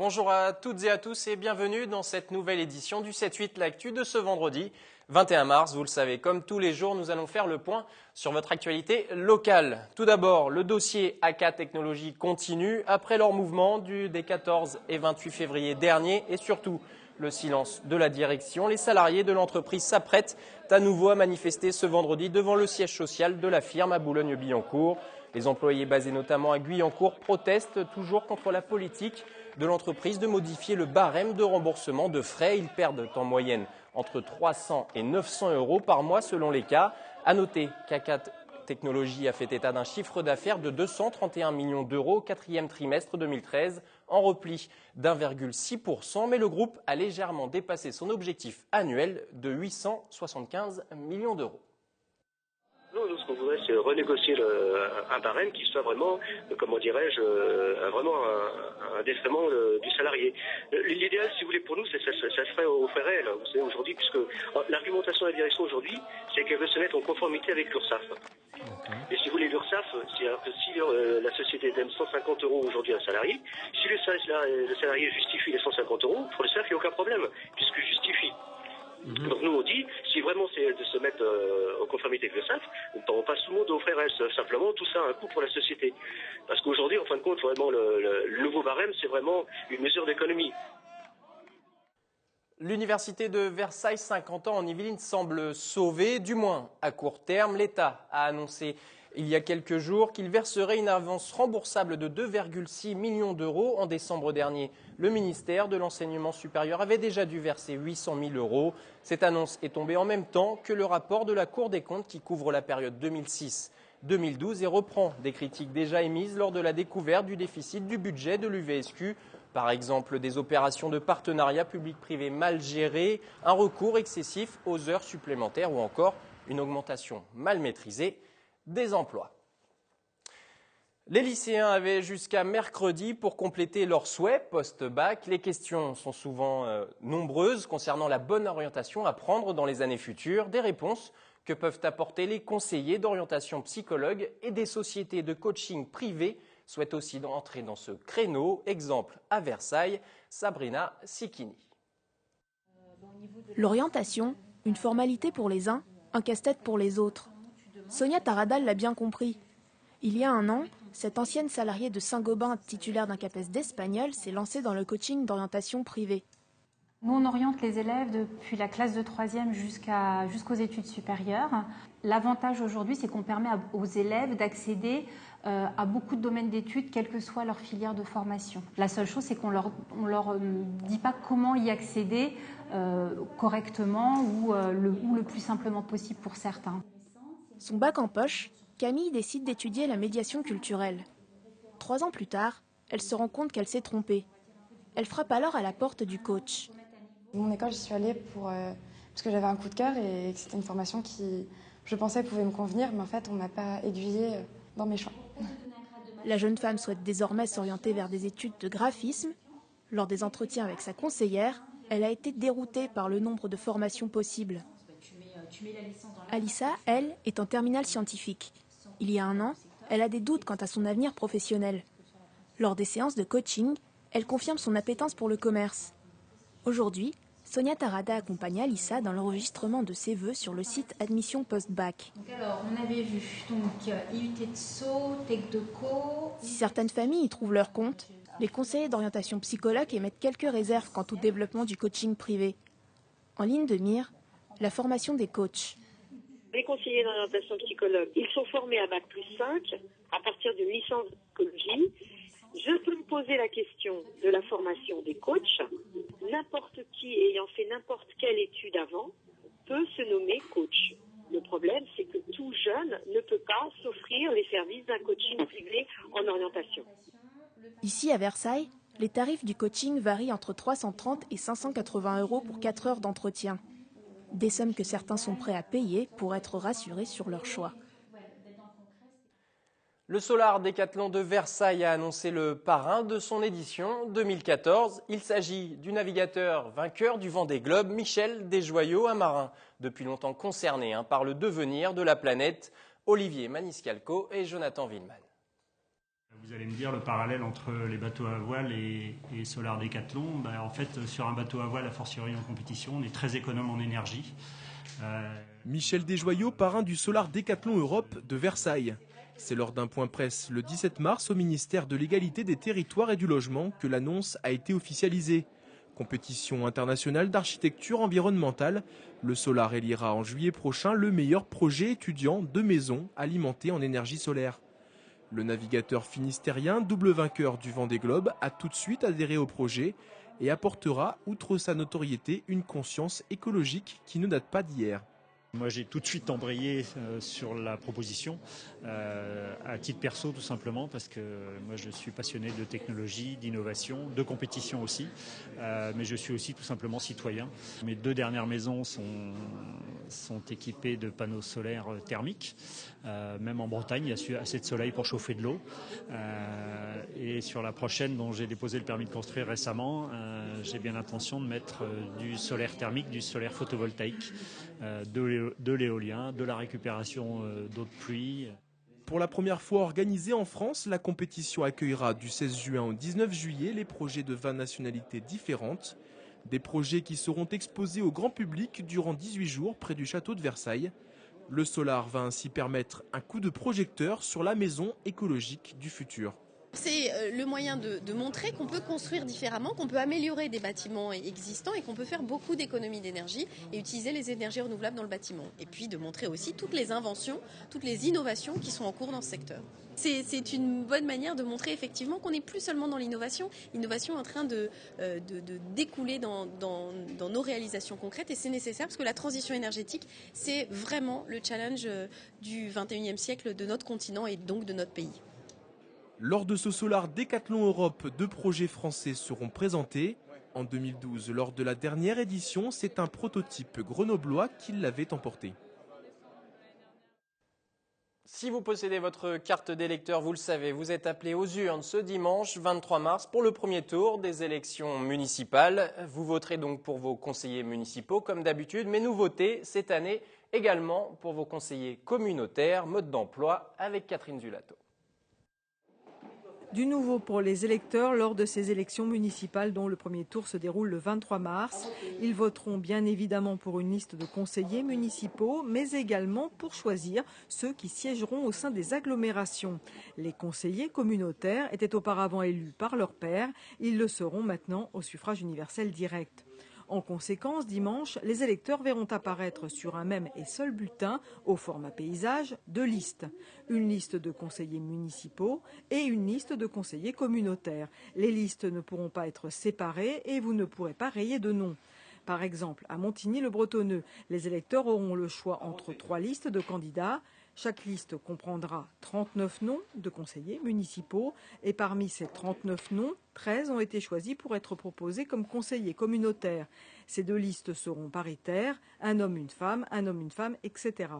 Bonjour à toutes et à tous et bienvenue dans cette nouvelle édition du 7-8 L'Actu de ce vendredi 21 mars. Vous le savez, comme tous les jours, nous allons faire le point sur votre actualité locale. Tout d'abord, le dossier AK Technologies continue après leur mouvement des 14 et 28 février dernier et surtout le silence de la direction. Les salariés de l'entreprise s'apprêtent à nouveau à manifester ce vendredi devant le siège social de la firme à Boulogne-Billancourt. Les employés basés notamment à Guyancourt protestent toujours contre la politique de l'entreprise de modifier le barème de remboursement de frais. Ils perdent en moyenne entre 300 et 900 euros par mois selon les cas. À noter qu'AK Technologies a fait état d'un chiffre d'affaires de 231 millions d'euros au quatrième trimestre 2013, en repli d'1,6%, mais le groupe a légèrement dépassé son objectif annuel de 875 millions d'euros. Nous, ce qu'on voudrait, c'est renégocier un barème qui soit vraiment, comment dirais-je, vraiment un détriment du salarié. L'idéal, si vous voulez, pour nous, ça se ferait aux frais réels. Vous savez, aujourd'hui, puisque l'argumentation de la direction aujourd'hui, c'est qu'elle veut se mettre en conformité avec l'URSSAF. Et si vous voulez, l'URSSAF, si la société donne 150 euros aujourd'hui à un salarié, si le salarié justifie les 150 euros, pour l'URSSAF, il n'y a aucun problème, puisque justifie. Donc nous on dit, si vraiment c'est de se mettre en conformité avec le SAF, on passe tout le monde aux frais RS. Simplement, tout ça a un coût pour la société. Parce qu'aujourd'hui, en fin de compte, vraiment, le nouveau barème, c'est vraiment une mesure d'économie. L'université de Versailles, 50 ans en Yvelines, semble sauvée, du moins à court terme. L'État a annoncé il y a quelques jours qu'il verserait une avance remboursable de 2,6 millions d'euros. En décembre dernier, le ministère de l'Enseignement supérieur avait déjà dû verser 800 000 euros. Cette annonce est tombée en même temps que le rapport de la Cour des comptes qui couvre la période 2006-2012 et reprend des critiques déjà émises lors de la découverte du déficit du budget de l'UVSQ. Par exemple, des opérations de partenariat public-privé mal gérées, un recours excessif aux heures supplémentaires ou encore une augmentation mal maîtrisée des emplois. Les lycéens avaient jusqu'à mercredi pour compléter leurs souhaits post-bac. Les questions sont souvent nombreuses concernant la bonne orientation à prendre dans les années futures. Des réponses que peuvent apporter les conseillers d'orientation psychologues et des sociétés de coaching privées souhaitent aussi entrer dans ce créneau. Exemple à Versailles, Sabrina Sikini. L'orientation, une formalité pour les uns, un casse-tête pour les autres. Sonia Taradal l'a bien compris. Il y a un an, cette ancienne salariée de Saint-Gobain, titulaire d'un CAPES d'espagnol, s'est lancée dans le coaching d'orientation privée. Nous, on oriente les élèves depuis la classe de 3e jusqu'aux études supérieures. L'avantage aujourd'hui, c'est qu'on permet aux élèves d'accéder à beaucoup de domaines d'études, quelle que soit leur filière de formation. La seule chose, c'est qu'on leur dit pas comment y accéder correctement ou le plus simplement possible pour certains. Son bac en poche, Camille décide d'étudier la médiation culturelle. 3 ans plus tard, elle se rend compte qu'elle s'est trompée. Elle frappe alors à la porte du coach. Mon école, j'y suis allée parce que j'avais un coup de cœur et que c'était une formation qui, je pensais, pouvait me convenir, mais en fait, on ne m'a pas aiguillée dans mes choix. La jeune femme souhaite désormais s'orienter vers des études de graphisme. Lors des entretiens avec sa conseillère, elle a été déroutée par le nombre de formations possibles. Alissa, elle, est en terminale scientifique. Il y a un an, elle a des doutes quant à son avenir professionnel. Lors des séances de coaching, elle confirme son appétence pour le commerce. Aujourd'hui, Sonia Tarada accompagne Alissa dans l'enregistrement de ses vœux sur le site Admission Post-Bac. Alors, on avait vu IUT de Sceaux, Tech de Co. Si certaines familles y trouvent leur compte, les conseillers d'orientation psychologue émettent quelques réserves quant au développement du coaching privé. En ligne de mire, la formation des coachs. Les conseillers d'orientation psychologue, ils sont formés à Bac+5 à partir d'une licence de psychologie. Je peux me poser la question de la formation des coachs. N'importe qui ayant fait n'importe quelle étude avant peut se nommer coach. Le problème, c'est que tout jeune ne peut pas s'offrir les services d'un coaching privé en orientation. Ici, à Versailles, les tarifs du coaching varient entre 330 et 580 euros pour 4 heures d'entretien. Des sommes que certains sont prêts à payer pour être rassurés sur leur choix. Le Solar Décathlon de Versailles a annoncé le parrain de son édition 2014. Il s'agit du navigateur vainqueur du Vendée Globe, Michel Desjoyaux, un marin depuis longtemps concerné par le devenir de la planète, Olivier Maniscalco et Jonathan Villeman. Vous allez me dire le parallèle entre les bateaux à voile et Solar Decathlon. En fait, sur un bateau à voile, a fortiori en compétition, on est très économe en énergie. Michel Desjoyaux, parrain du Solar Decathlon Europe de Versailles. C'est lors d'un point presse le 17 mars au ministère de l'Égalité des Territoires et du Logement que l'annonce a été officialisée. Compétition internationale d'architecture environnementale, le Solar élira en juillet prochain le meilleur projet étudiant de maison alimenté en énergie solaire. Le navigateur finistérien, double vainqueur du Vendée Globe, a tout de suite adhéré au projet et apportera, outre sa notoriété, une conscience écologique qui ne date pas d'hier. Moi, j'ai tout de suite embrayé sur la proposition, à titre perso tout simplement, parce que moi je suis passionné de technologie, d'innovation, de compétition aussi, mais je suis aussi tout simplement citoyen. Mes 2 dernières maisons sont équipées de panneaux solaires thermiques, même en Bretagne, il y a assez de soleil pour chauffer de l'eau. Et sur la prochaine, dont j'ai déposé le permis de construire récemment, j'ai bien l'intention de mettre du solaire thermique, du solaire photovoltaïque, de l'éolien, de la récupération d'eau de pluie. Pour la première fois organisée en France, la compétition accueillera du 16 juin au 19 juillet les projets de 20 nationalités différentes. Des projets qui seront exposés au grand public durant 18 jours près du château de Versailles. Le Solar va ainsi permettre un coup de projecteur sur la maison écologique du futur. C'est le moyen de montrer qu'on peut construire différemment, qu'on peut améliorer des bâtiments existants et qu'on peut faire beaucoup d'économies d'énergie et utiliser les énergies renouvelables dans le bâtiment. Et puis de montrer aussi toutes les inventions, toutes les innovations qui sont en cours dans ce secteur. C'est une bonne manière de montrer effectivement qu'on n'est plus seulement dans l'innovation. L'innovation est en train de découler dans nos réalisations concrètes et c'est nécessaire parce que la transition énergétique, c'est vraiment le challenge du 21e siècle de notre continent et donc de notre pays. Lors de ce Solar Decathlon Europe, 2 projets français seront présentés. En 2012, lors de la dernière édition, c'est un prototype grenoblois qui l'avait emporté. Si vous possédez votre carte d'électeur, vous le savez, vous êtes appelé aux urnes ce dimanche 23 mars pour le premier tour des élections municipales. Vous voterez donc pour vos conseillers municipaux comme d'habitude, mais nous votez cette année également pour vos conseillers communautaires, mode d'emploi avec Catherine Zulato. Du nouveau pour les électeurs lors de ces élections municipales dont le premier tour se déroule le 23 mars. Ils voteront bien évidemment pour une liste de conseillers municipaux, mais également pour choisir ceux qui siégeront au sein des agglomérations. Les conseillers communautaires étaient auparavant élus par leurs pairs. Ils le seront maintenant au suffrage universel direct. En conséquence, dimanche, les électeurs verront apparaître sur un même et seul bulletin, au format paysage, 2 listes. Une liste de conseillers municipaux et une liste de conseillers communautaires. Les listes ne pourront pas être séparées et vous ne pourrez pas rayer de nom. Par exemple, à Montigny-le-Bretonneux, les électeurs auront le choix entre 3 listes de candidats. Chaque liste comprendra 39 noms de conseillers municipaux et parmi ces 39 noms, 13 ont été choisis pour être proposés comme conseillers communautaires. Ces 2 listes seront paritaires, un homme, une femme, etc.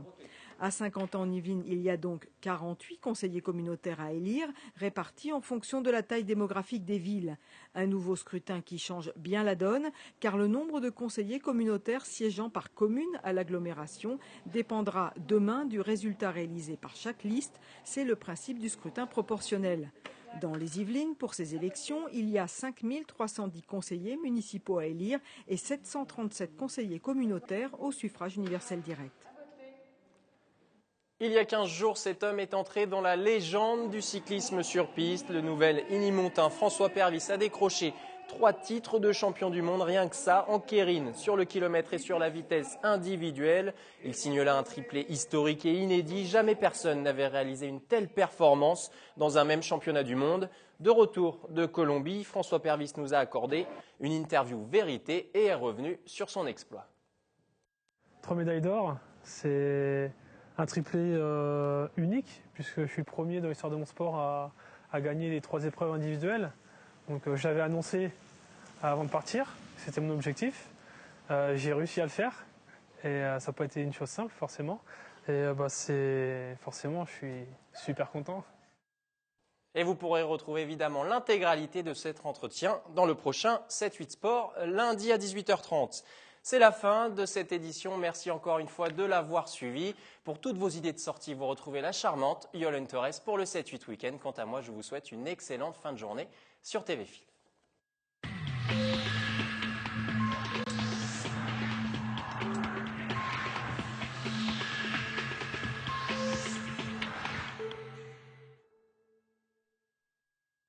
À Saint-Quentin-en-Yvelines, il y a donc 48 conseillers communautaires à élire, répartis en fonction de la taille démographique des villes. Un nouveau scrutin qui change bien la donne, car le nombre de conseillers communautaires siégeant par commune à l'agglomération dépendra demain du résultat réalisé par chaque liste. C'est le principe du scrutin proportionnel. Dans les Yvelines, pour ces élections, il y a 5 310 conseillers municipaux à élire et 737 conseillers communautaires au suffrage universel direct. Il y a 15 jours, cet homme est entré dans la légende du cyclisme sur piste. Le nouvel Inimontain François Pervis a décroché 3 titres de champion du monde, rien que ça, en kérine, sur le kilomètre et sur la vitesse individuelle. Il signe là un triplé historique et inédit. Jamais personne n'avait réalisé une telle performance dans un même championnat du monde. De retour de Colombie, François Pervis nous a accordé une interview vérité et est revenu sur son exploit. 3 médailles d'or, c'est un triplé unique, puisque je suis le premier dans l'histoire de mon sport à gagner les 3 épreuves individuelles. Donc j'avais annoncé avant de partir, c'était mon objectif. J'ai réussi à le faire et ça n'a pas été une chose simple forcément. Et forcément je suis super content. Et vous pourrez retrouver évidemment l'intégralité de cet entretien dans le prochain 7-8 Sport, lundi à 18h30. C'est la fin de cette édition. Merci encore une fois de l'avoir suivi. Pour toutes vos idées de sortie, vous retrouvez la charmante Yolande Torres pour le 7-8 Week-end. Quant à moi, je vous souhaite une excellente fin de journée sur TV Film.